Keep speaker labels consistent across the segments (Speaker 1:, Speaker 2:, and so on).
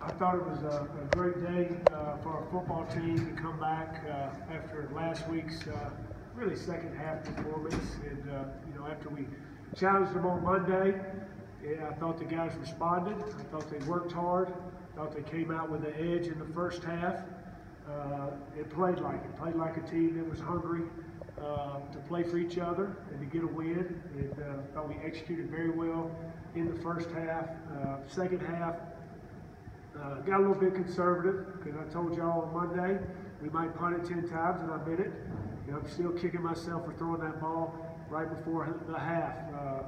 Speaker 1: I thought it was a great day for our football team to come back after last week's really second half performance. And after we challenged them on Monday, I thought the guys responded. I thought they worked hard. I thought they came out with the edge in the first half. It played like a team that was hungry to play for each other and to get a win. And I thought we executed very well in the first half. Second half, got a little bit conservative because I told y'all on Monday we might punt it 10 times, and I did it. I'm still kicking myself for throwing that ball right before the half. I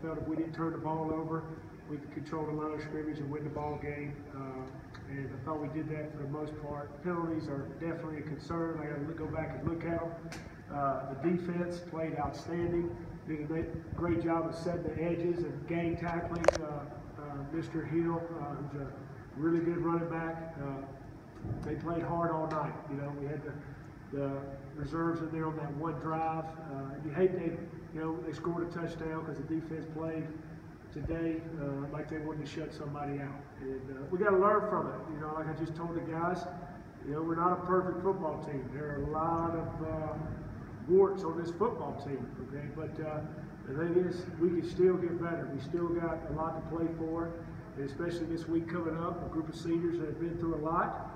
Speaker 1: felt if we didn't turn the ball over, we could control the line of scrimmage and win the ball game. And I thought we did that for the most part. Penalties are definitely a concern. I got to go back and look at them. The defense played outstanding. Did a great job of setting the edges and gang tackling. Mr. Hill, who's a really good running back. They played hard all night. We had the reserves in there on that one drive. You hate they scored a touchdown because the defense played today like they wanted to shut somebody out. And we got to learn from it. Like I just told the guys, we're not a perfect football team. There are a lot of warts on this football team. Okay, but the thing is, we can still get better. We still got a lot to play for. And especially this week coming up, a group of seniors that have been through a lot,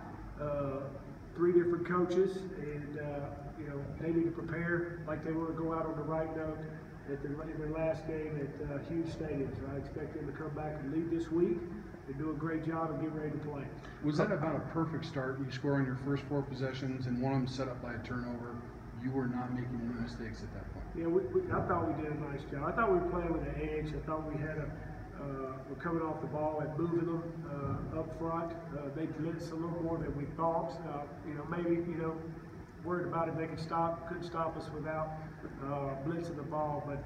Speaker 1: 3 different coaches, and they need to prepare like they want to go out on the right note in their last game at Hughes Stadium. So I expect them to come back and lead this week and do a great job and get ready to play.
Speaker 2: Was that about a perfect start? You score on your first 4 possessions and one of them set up by a turnover. You were not making any mistakes at that point.
Speaker 1: Yeah, I thought we did a nice job. I thought we were playing with an edge. I thought we had we're coming off the ball and moving them up front. They blitzed a little more than we thought. Maybe worried about it. They couldn't stop us without blitzing the ball. But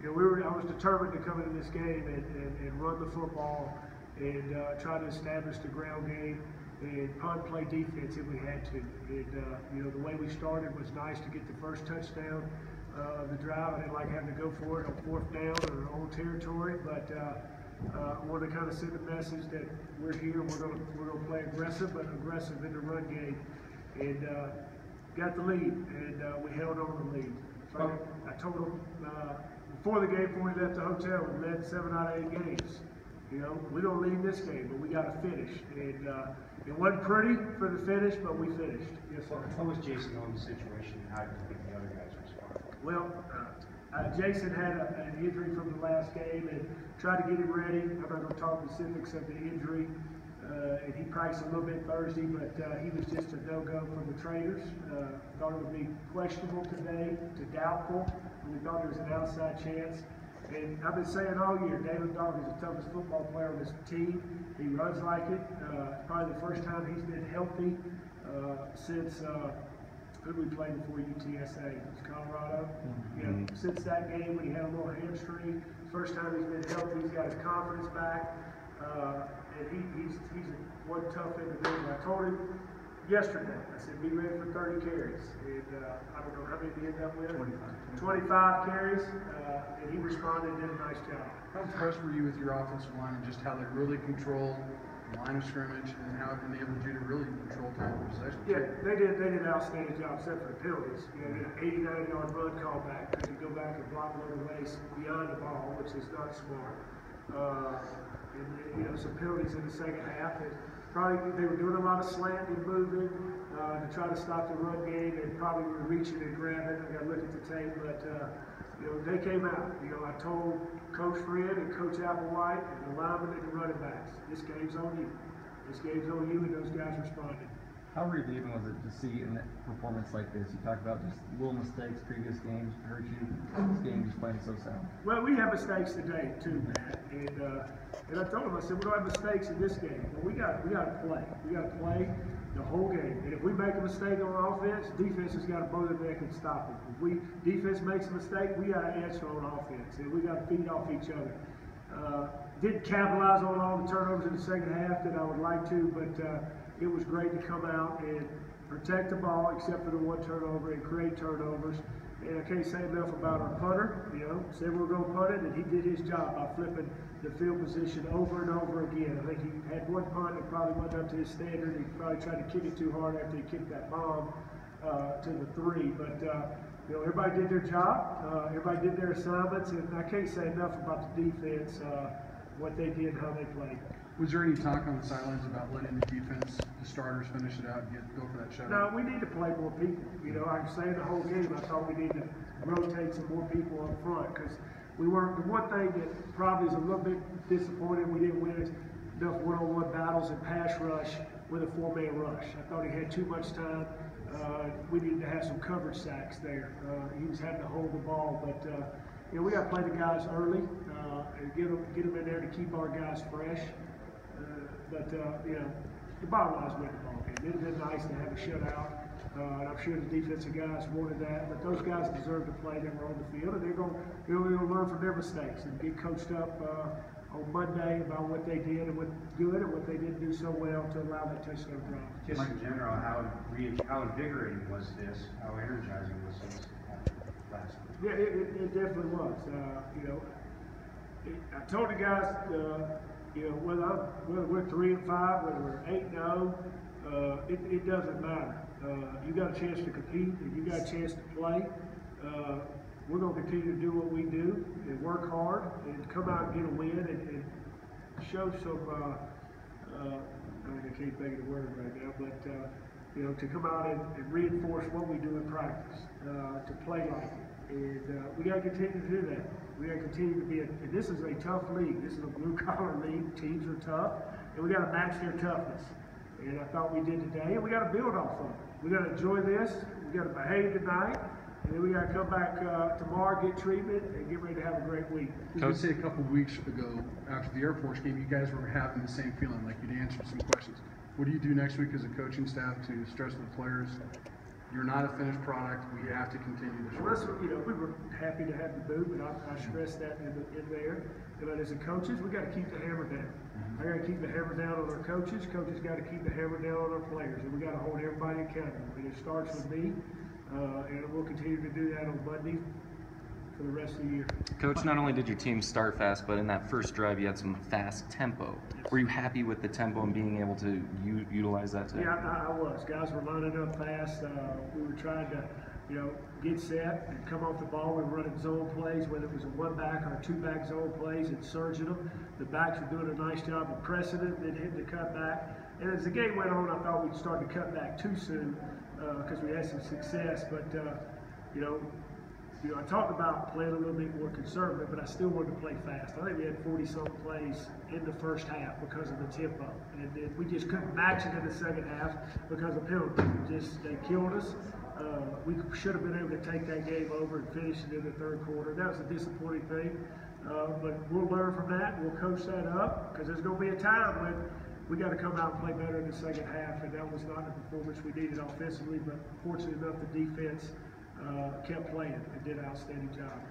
Speaker 1: I was determined to come into this game and run the football and try to establish the ground game and punt play defense if we had to. And the way we started was nice to get the first touchdown of the drive. I didn't like having to go for it on 4th down or our own territory, but I wanted to kind of send a message that we're here. We're going to play aggressive, but aggressive in the run game, and got the lead, and we held on to the lead. So I told them before the game, before we left the hotel, we led 7 out of 8 games. We don't lead this game, but we got to finish. And it wasn't pretty for the finish, but we finished. Yes, sir.
Speaker 3: How was Jason on the situation, and how did you think the other guys responded?
Speaker 1: Well, Jason had an injury from the last game and tried to get him ready. I'm not going to talk specifics of the injury. And he practiced a little bit Thursday, but he was just a no-go from the trainers. Thought it would be questionable today to doubtful. We thought there was an outside chance. And I've been saying all year, David Dog is the toughest football player on this team. He runs like it. Probably the first time he's been healthy since who we played before UTSA? It was Colorado. Since that game when he had a little hamstring, first time he's been healthy, he's got his confidence back. And he's one tough individual. I told him yesterday, I said, be ready for 30 carries. And I don't know how many he ended up with. 25 carries. And he responded and did a nice job.
Speaker 2: How impressed were you with your offensive line and just how they really controlled the line of scrimmage and how it enabled you to really control time of possession?
Speaker 1: Yeah, they did an outstanding job except for the penalties. Get an 89-yard run call back because you go back and block a little ways beyond the ball, which is not smart. And some penalties in the second half. And probably they were doing a lot of slanting, moving to try to stop the run game, and probably were reaching and grabbing. I got to look at the tape, but they came out. I told Coach Fred and Coach Applewhite and the linemen and the running backs, this game's on you. This game's on you, and those guys responded.
Speaker 4: How relieving was it to see in a performance like this? You talked about just little mistakes, previous games hurt you. This game just playing so sound.
Speaker 1: Well, we have mistakes today too, Matt. And I told him, I said, we don't have mistakes in this game. Well, we got to play. We got to play the whole game. And if we make a mistake on offense, defense has got to blow their neck and stop it. If defense makes a mistake, we got to answer on offense, and we got to feed off each other. Didn't capitalize on all the turnovers in the second half that I would like to, but it was great to come out and protect the ball except for the one turnover and create turnovers. And I can't say enough about our punter. You know, said we were going to punt it, and he did his job by flipping the field position over and over again. I think he had one punt that probably wasn't up to his standard. He probably tried to kick it too hard after he kicked that bomb to the 3. But you know, everybody did their job. Everybody did their assignments, and I can't say enough about the defense, what they did, how they played.
Speaker 2: Was there any talk on the sidelines about letting the defense, the starters, finish it out and go for that shutout?
Speaker 1: No, we need to play more people. You know, I was saying the whole game, I thought we need to rotate some more people up front because we weren't. The one thing that probably is a little bit disappointing we didn't win is enough one-on-one battles and pass rush with a 4-man rush. I thought he had too much time. We needed to have some coverage sacks there. He was having to hold the ball, but you know, we got to play the guys early and get them in there to keep our guys fresh. But you know, the bottom line is win the ball game. It would have been nice to have a shutout, and I'm sure the defensive guys wanted that. But those guys deserve to play. They were on the field, and they're going to learn from their mistakes and get coached up on Monday about what they did and what good and what they didn't do so well to allow that touchdown drive.
Speaker 3: Just in general, how invigorating was this? How energizing was this last week?
Speaker 1: Yeah, it definitely was. You know, I told the guys. You know, whether we're 3 and 5, whether we're 8 and 0, it doesn't matter. You got a chance to compete, and you got a chance to play. We're going to continue to do what we do and work hard and come out and get a win and show some. I can't think of the word right now, but you know, to come out and reinforce what we do in practice, to play like it. And we got to continue to do that. We got to continue to be and this is a tough league. This is a blue-collar league. Teams are tough, and we got to match their toughness. And I thought we did today, and we got to build off of it. We got to enjoy this. We got to behave tonight, and then we got to come back tomorrow, get treatment, and get ready to have a great week.
Speaker 2: I was going to say a couple weeks ago, after the Air Force game, you guys were having the same feeling, like you'd answered some questions. What do you do next week as a coaching staff to stress to the players? You're not a finished product. We have to continue this.
Speaker 1: Well, you know, we were happy to have the boot, but I stressed that in there. But as a coaches, we got to keep the hammer down. I got to keep the hammer down on our coaches. Coaches got to keep the hammer down on our players, and we got to hold everybody accountable. And it starts with me, and we'll continue to do that on Monday for the rest of the year.
Speaker 5: Coach, not only did your team start fast, but in that first drive, you had some fast tempo. Were you happy with the tempo and being able to utilize that today?
Speaker 1: Yeah, I was. Guys were lining up fast. We were trying to, you know, get set and come off the ball. We were running zone plays, whether it was a 1-back or 2-back zone plays, and surging them. The backs were doing a nice job of pressing it, then hitting the cutback. And as the game went on, I thought we'd start to cut back too soon because we had some success. But you know, I talked about playing a little bit more conservative, but I still wanted to play fast. I think we had 40-something plays in the first half because of the tempo, and we just couldn't match it in the second half because of penalties. They killed us. We should have been able to take that game over and finish it in the third quarter. That was a disappointing thing, but we'll learn from that. We'll coach that up because there's going to be a time when we got to come out and play better in the second half, and that was not the performance we needed offensively. But fortunately enough, the defense kept playing and did an outstanding job.